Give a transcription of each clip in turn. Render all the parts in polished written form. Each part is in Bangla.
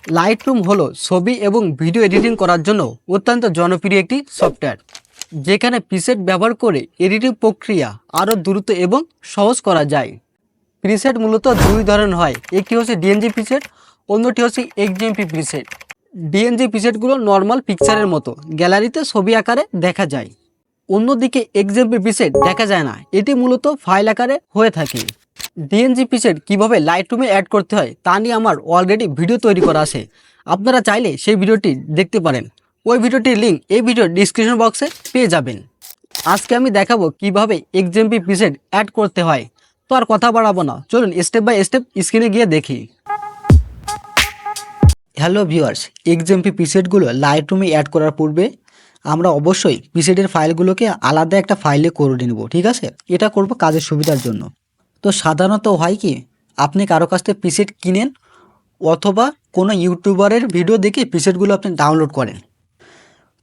লাইটরুম হলো ছবি এবং ভিডিও এডিটিং করার জন্য অত্যন্ত জনপ্রিয় একটি সফটওয়্যার, যেখানে প্রিসেট ব্যবহার করে এডিটিং প্রক্রিয়া আরও দ্রুত এবং সহজ করা যায়। প্রিসেট মূলত দুই ধরনের হয়, একটি হচ্ছে ডিএনজি প্রিসেট, অন্যটি হচ্ছে এক্সএমপি প্রিসেট। ডিএনজি প্রিসেটগুলো নর্মাল পিকচারের মতো গ্যালারিতে ছবি আকারে দেখা যায়, অন্যদিকে এক্সএমপি প্রিসেট দেখা যায় না, এটি মূলত ফাইল আকারে হয়ে থাকে। ডিএনজি প্রিসেট কীভাবে লাইটরুমে অ্যাড করতে হয় তা নিয়ে আমার অলরেডি ভিডিও তৈরি করা আছে, আপনারা চাইলে সেই ভিডিওটি দেখতে পারেন। ওই ভিডিওটির লিঙ্ক এই ভিডিওর ডিসক্রিপশন বক্সে পেয়ে যাবেন। আজকে আমি দেখাবো কিভাবে এক্সএমপি প্রিসেট অ্যাড করতে হয়। তো আর কথা বাড়াবো না, চলুন স্টেপ বাই স্টেপ স্ক্রিনে গিয়ে দেখি। হ্যালো ভিউয়ার্স, এক্সএমপি প্রিসেটগুলো লাইটরুমে অ্যাড করার পূর্বে আমরা অবশ্যই প্রিসেটের ফাইলগুলোকে আলাদা একটা ফাইলে করে নেব, ঠিক আছে? এটা করব কাজের সুবিধার জন্য। তো সাধারণত হয় কি, আপনি কারো কাছ থেকে প্রিসেট কিনেন অথবা কোনো ইউটিউবারের ভিডিও দেখে প্রিসেটগুলো আপনি ডাউনলোড করেন।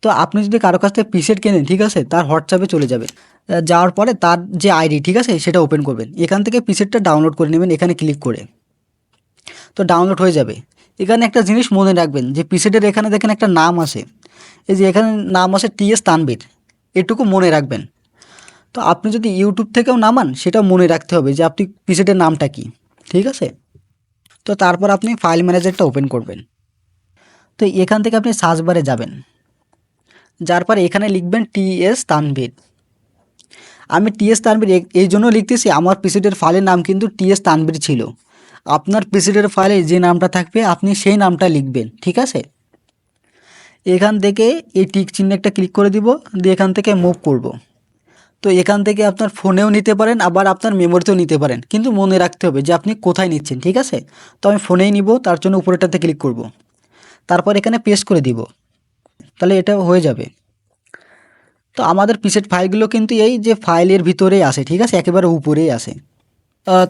তো আপনি যদি কারো কাছ থেকে প্রিসেট কেনেন, ঠিক আছে, তার হোয়াটসঅ্যাপে চলে যাবে, যাওয়ার পরে তার যে আইডি, ঠিক আছে, সেটা ওপেন করবেন, এখান থেকে প্রিসেটটা ডাউনলোড করে নেবেন এখানে ক্লিক করে। তো ডাউনলোড হয়ে যাবে। এখানে একটা জিনিস মনে রাখবেন যে প্রিসেটের এখানে দেখেন একটা নাম আছে, এই যে এখানে নাম আছে টিএস তানভীর, এটুকু মনে রাখবেন। তো আপনি যদি ইউটিউব থেকেও নামান সেটা মনে রাখতে হবে যে আপনি প্রিসেটের নামটা কি, ঠিক আছে? তো তারপর আপনি ফাইল ম্যানেজারটা ওপেন করবেন। তো এখান থেকে আপনি সার্চ বারে যাবেন, যার পর এখানে লিখবেন টিএস তানভীর। আমি টিএস তানভীর এই জন্য লিখতেছি, আমার প্রিসেটের ফাইলের নাম কিন্তু টিএস তানভীর ছিল। আপনার প্রিসেটের ফাইলে যে নামটা থাকবে আপনি সেই নামটা লিখবেন, ঠিক আছে? এখান থেকে এই টিক চিহ্ন একটা ক্লিক করে দিব, দিয়ে এখান থেকে মুভ করব। তো এখান থেকে আপনার ফোনেও নিতে পারেন, আবার আপনার মেমোরিতেও নিতে পারেন, কিন্তু মনে রাখতে হবে যে আপনি কোথায় নিচ্ছেন, ঠিক আছে? তো আমি ফোনেই নিব, তার জন্য উপরেটাতে ক্লিক করব, তারপর এখানে পেস্ট করে দিব, তাহলে এটা হয়ে যাবে। তো আমাদের প্রিসেট ফাইলগুলো কিন্তু এই যে ফাইলের ভিতরেই আসে, ঠিক আছে, একেবারে উপরেই আসে।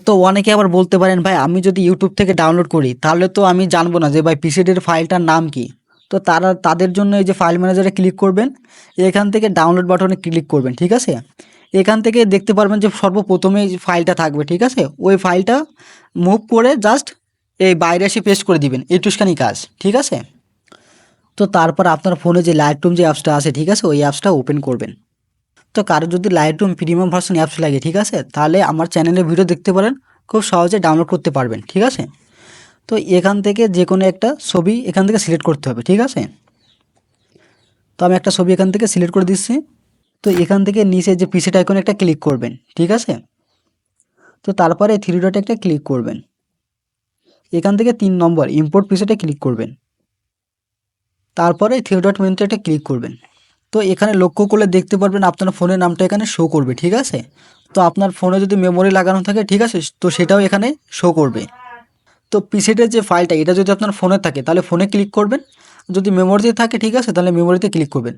তো অনেকে আবার বলতে পারেন, ভাই আমি যদি ইউটিউব থেকে ডাউনলোড করি তাহলে তো আমি জানবো না যে ভাই প্রিসেটের ফাইলটার নাম কি। তো তাদের জন্য এই যে ফাইল ম্যানেজারে ক্লিক করবেন, এখান থেকে ডাউনলোড বাটনে ক্লিক করবেন, ঠিক আছে? এখান থেকে দেখতে পারবেন যে সর্বপ্রথমে যে ফাইলটা থাকবে, ঠিক আছে, ওই ফাইলটা মুভ করে জাস্ট এই বাইরে এসে পেস্ট করে দিবেন, এইটুখানি কাজ, ঠিক আছে? তো তারপর আপনার ফোনে যে লাইটরুম যে অ্যাপসটা আছে, ঠিক আছে, ওই অ্যাপসটা ওপেন করবেন। তো কারো যদি লাইটরুম প্রিমিয়াম ভার্সন অ্যাপস লাগে, ঠিক আছে, তাহলে আমার চ্যানেলে ভিডিও দেখতে পারেন, খুব সহজে ডাউনলোড করতে পারবেন, ঠিক আছে? তো এখান থেকে যে কোনো একটা ছবি এখান থেকে সিলেক্ট করতে হবে, ঠিক আছে? তো আমি একটা ছবি এখান থেকে সিলেক্ট করে দিচ্ছি। তো এখান থেকে নিচে যে প্রিসেট আইকনে একটা ক্লিক করবেন, ঠিক আছে? তো তারপরে থ্রি ডটে একটা ক্লিক করবেন, এখান থেকে 3 নম্বর ইম্পোর্ট প্রিসেটে ক্লিক করবেন, তারপরে থ্রি ডট মেনুতে একটা ক্লিক করবেন। তো এখানে লক্ষ্য করলে দেখতে পারবেন আপনার ফোনের নামটা এখানে শো করবে, ঠিক আছে? তো আপনার ফোনে যদি মেমোরি লাগানো থাকে, ঠিক আছে, তো সেটাও এখানে শো করবে। তো প্রিসেটের যে ফাইলটা এটা যদি আপনার ফোনে থাকে তাহলে ফোনে ক্লিক করবেন, যদি মেমোরিতে থাকে, ঠিক আছে, তাহলে মেমোরিতে ক্লিক করবেন।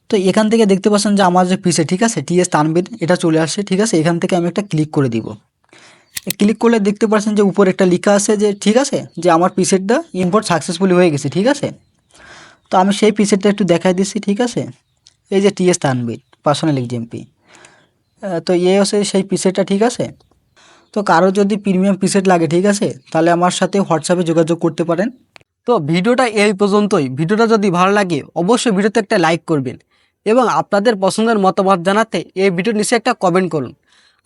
তো এখান থেকে দেখতে পাচ্ছেন যে আমার যে প্রিসেট, ঠিক আছে, টিএস তানভীর, এটা চলে আসছে, ঠিক আছে? এখান থেকে আমি একটা ক্লিক করে দিব। ক্লিক করলে দেখতে পাচ্ছেন যে উপরে একটা লেখা আছে যে, ঠিক আছে, যে আমার প্রিসেটটা ইম্পোর্ট সাকসেসফুলি হয়ে গেছে, ঠিক আছে? তো আমি সেই প্রিসেটটা একটু দেখাই দিচ্ছি, ঠিক আছে? এই যে টিএস তানভীর পার্সোনাল এক্সএমপি, তো এই হচ্ছে সেই প্রিসেটটা, ঠিক আছে? তো কারো যদি প্রিমিয়াম প্রিসেট লাগে, ঠিক আছে, তাহলে আমার সাথে হোয়াটসঅ্যাপে যোগাযোগ করতে পারেন। তো ভিডিওটা এই পর্যন্তই। ভিডিওটা যদি ভালো লাগে অবশ্যই ভিডিওতে একটা লাইক করবেন এবং আপনাদের পছন্দের মতামত জানাতে এই ভিডিওর নিচে একটা কমেন্ট করুন।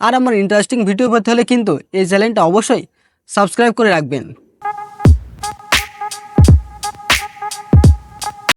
আর আমার ইন্টারেস্টিং ভিডিও পেতে হলে কিন্তু এই চ্যানেলটা অবশ্যই সাবস্ক্রাইব করে রাখবেন।